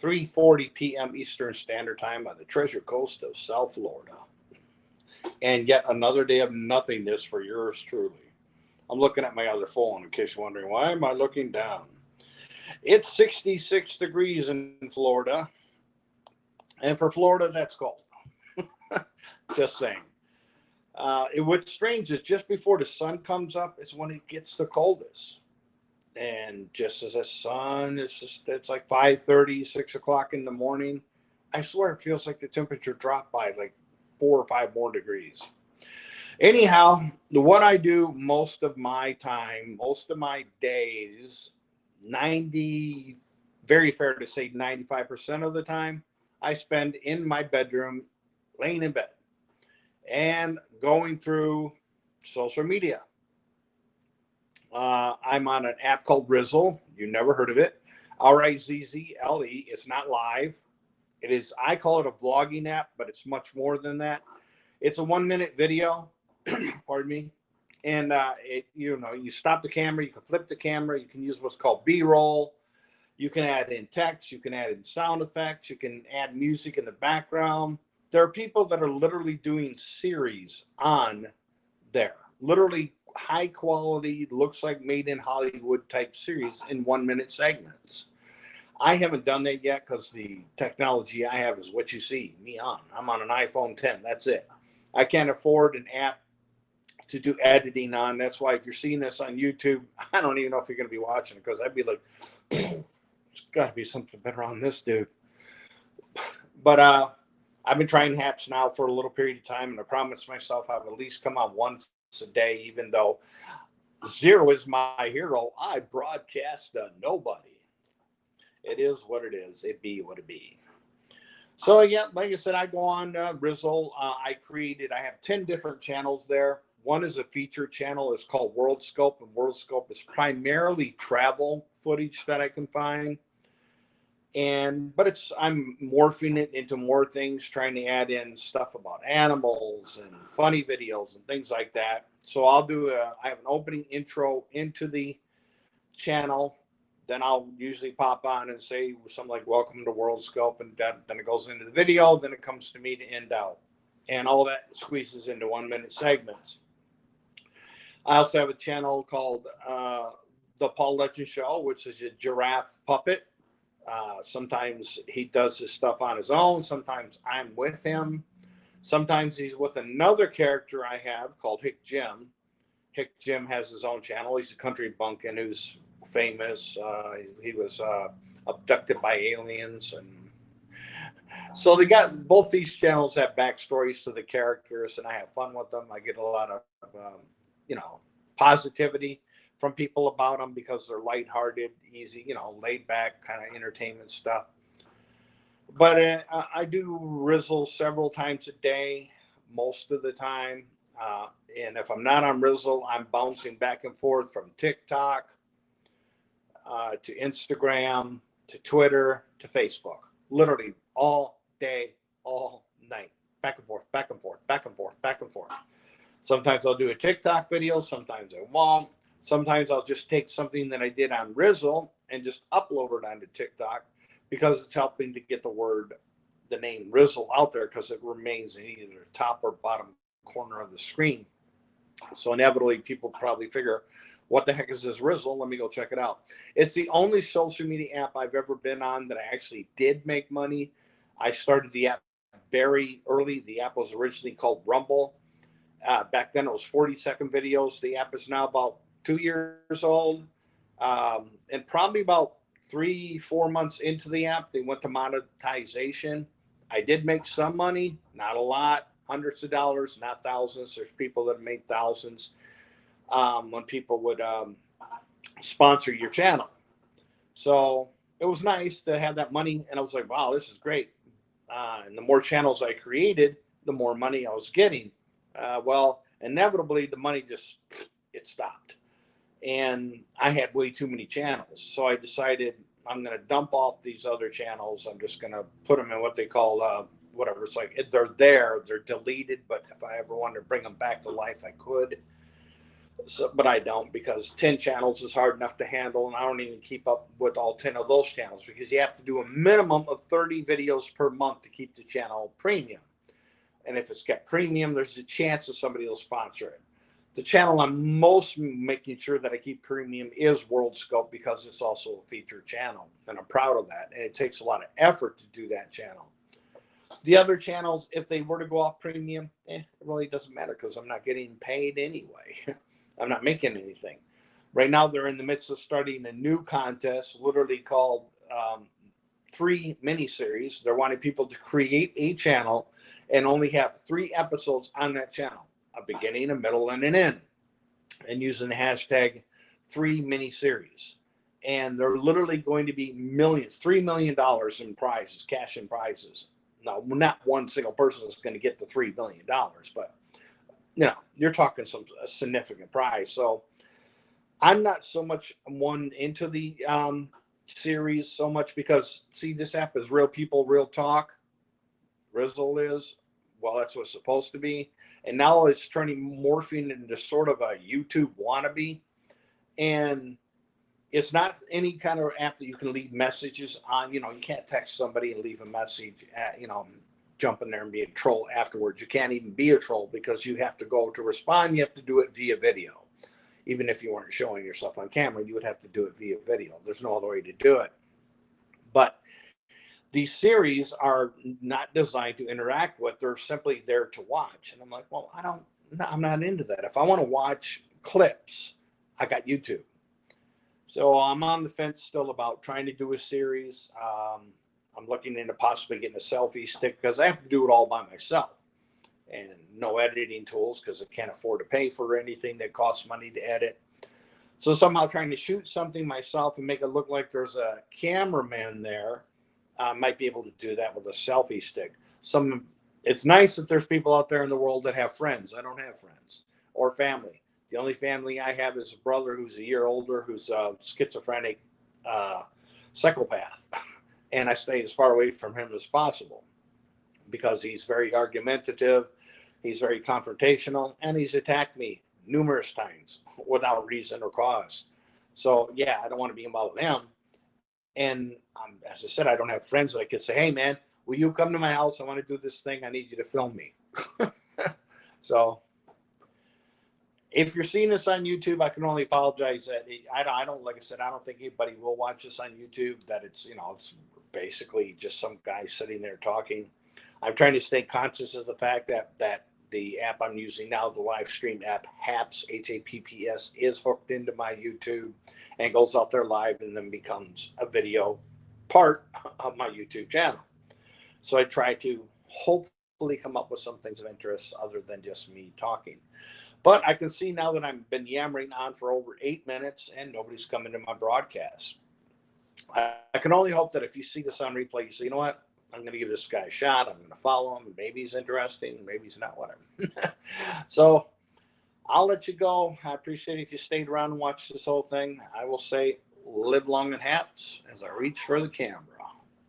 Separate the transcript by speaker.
Speaker 1: 3:40 p.m. Eastern Standard Time on the Treasure Coast of South Florida. And yet another day of nothingness for yours truly. I'm looking at my other phone in case you're wondering, why am I looking down? It's 66 degrees in Florida. And for Florida, that's cold. Just saying. What's strange is just before the sun comes up is when it gets the coldest. And just as the sun is it's like 5:30, 6 o'clock in the morning, I swear it feels like the temperature dropped by like 4 or 5 more degrees. Anyhow, what I do most of my time, most of my days, 90, very fair to say 95% of the time, I spend in my bedroom, laying in bed and going through social media. I'm on an app called Rizzle. You never heard of it. Rizzle. It's not live. It is, I call it a vlogging app, but it's much more than that. It's a 1 minute video. Pardon me. And you stop the camera, you can flip the camera, you can use what's called B-roll. You can add in text, you can add in sound effects, you can add music in the background. There are people that are literally doing series on there, literally high quality, looks like made in Hollywood type series in 1 minute segments. I haven't done that yet because the technology I have is what you see me on. I'm on an iPhone 10. That's it. I can't afford an app to do editing on. That's why if you're seeing this on YouTube, I don't even know if you're going to be watching it because I'd be like, there's got to be something better on this, dude. But I've been trying apps now for a little period of time, and I promised myself I would at least come on once a day, even though zero is my hero. I broadcast to nobody. It is what it is. It be what it be. So, yeah, like I said, I go on Rizzle. I have 10 different channels there. One is a feature channel. It's called World Scope, and World Scope is primarily travel footage that I can find. But I'm morphing it into more things, trying to add in stuff about animals and funny videos and things like that. So I have an opening intro into the channel. Then I'll usually pop on and say something like, welcome to World Scope. And then it goes into the video. Then it comes to me to end out. And all that squeezes into 1 minute segments. I also have a channel called The Paul Legend Show, which is a giraffe puppet. Sometimes he does his stuff on his own. Sometimes I'm with him. Sometimes he's with another character I have called Hick Jim. Hick Jim has his own channel. He's a country bumpkin who's famous. He was abducted by aliens. And so both these channels have backstories to the characters, and I have fun with them. I get a lot of, positivity from people about them because they're lighthearted, easy, laid back kind of entertainment stuff. But I do Rizzle several times a day, most of the time. And if I'm not on Rizzle, I'm bouncing back and forth from TikTok to Instagram to Twitter to Facebook, literally all day, all night, back and forth, back and forth, back and forth, back and forth. Sometimes I'll do a TikTok video, sometimes I won't. Sometimes I'll just take something that I did on Rizzle and just upload it onto TikTok because it's helping to get the name Rizzle out there because it remains in either the top or bottom corner of the screen. So inevitably people probably figure, what the heck is this Rizzle? Let me go check it out. It's the only social media app I've ever been on that I actually did make money. I started the app very early. The app was originally called Rumble. Back then it was 40-second videos. The app is now about 2 years old. And probably about 3-4 months into the app, they went to monetization. I did make some money, not a lot, hundreds of dollars, not thousands. There's people that have made thousands when people would sponsor your channel. So it was nice to have that money. And I was like, wow, this is great. And the more channels I created, the more money I was getting. Well, inevitably, the money it stopped. And I had way too many channels. So I decided I'm going to dump off these other channels. I'm just going to put them in what they call, whatever. It's like they're deleted. But if I ever wanted to bring them back to life, I could. So, but I don't, because 10 channels is hard enough to handle, and I don't even keep up with all 10 of those channels, because you have to do a minimum of 30 videos per month to keep the channel premium. And if it's got premium, there's a chance that somebody will sponsor it. The channel I'm most making sure that I keep premium is World Scope, because it's also a featured channel, and I'm proud of that. And it takes a lot of effort to do that channel. The other channels, if they were to go off premium, it really doesn't matter, because I'm not getting paid anyway. I'm not making anything. Right now, they're in the midst of starting a new contest, literally called 3 miniseries. They're wanting people to create a channel and only have 3 episodes on that channel, a beginning, a middle, and an end, and using the hashtag 3 miniseries. And they're literally going to be millions, $3 million in prizes, cash and prizes. Now, not one single person is going to get the $3 million, but you're talking a significant prize. So I'm not so much one into the series so much, because, see, this app is real people, real talk. Rizzle is, well, that's what it's supposed to be. And now it's morphing into sort of a YouTube wannabe. And it's not any kind of app that you can leave messages on. You can't text somebody and leave a message, jump in there and be a troll afterwards. You can't even be a troll, because you have to go to respond. You have to do it via video. Even if you weren't showing yourself on camera, you would have to do it via video. There's no other way to do it. But these series are not designed to interact with. They're simply there to watch. And I'm like, well, I'm not into that. If I want to watch clips, I got YouTube. So I'm on the fence still about trying to do a series. I'm looking into possibly getting a selfie stick, because I have to do it all by myself, and no editing tools, because I can't afford to pay for anything that costs money to edit. So somehow trying to shoot something myself and make it look like there's a cameraman there, might be able to do that with a selfie stick. It's nice that there's people out there in the world that have friends. I don't have friends or family. The only family I have is a brother who's a year older, who's a schizophrenic psychopath. And I stay as far away from him as possible, because he's very argumentative, he's very confrontational, and he's attacked me numerous times without reason or cause. So, yeah, I don't want to be involved with him. And as I said, I don't have friends that I could say, hey, man, will you come to my house? I want to do this thing. I need you to film me. So if you're seeing this on YouTube, I can only apologize that I don't, like I said, I don't think anybody will watch this on YouTube, that it's basically just some guy sitting there talking. I'm trying to stay conscious of the fact that the app I'm using now, the live stream app, HAPS, HAPPS, is hooked into my YouTube and goes out there live, and then becomes a video part of my YouTube channel. So I try to hopefully come up with some things of interest other than just me talking. But I can see now that I've been yammering on for over 8 minutes and nobody's coming to my broadcast. I can only hope that if you see this on replay, you say, you know what? I'm going to give this guy a shot. I'm going to follow him. Maybe he's interesting. Maybe he's not, whatever. So I'll let you go. I appreciate it if you stayed around and watched this whole thing. I will say, live long and haps as I reach for the camera.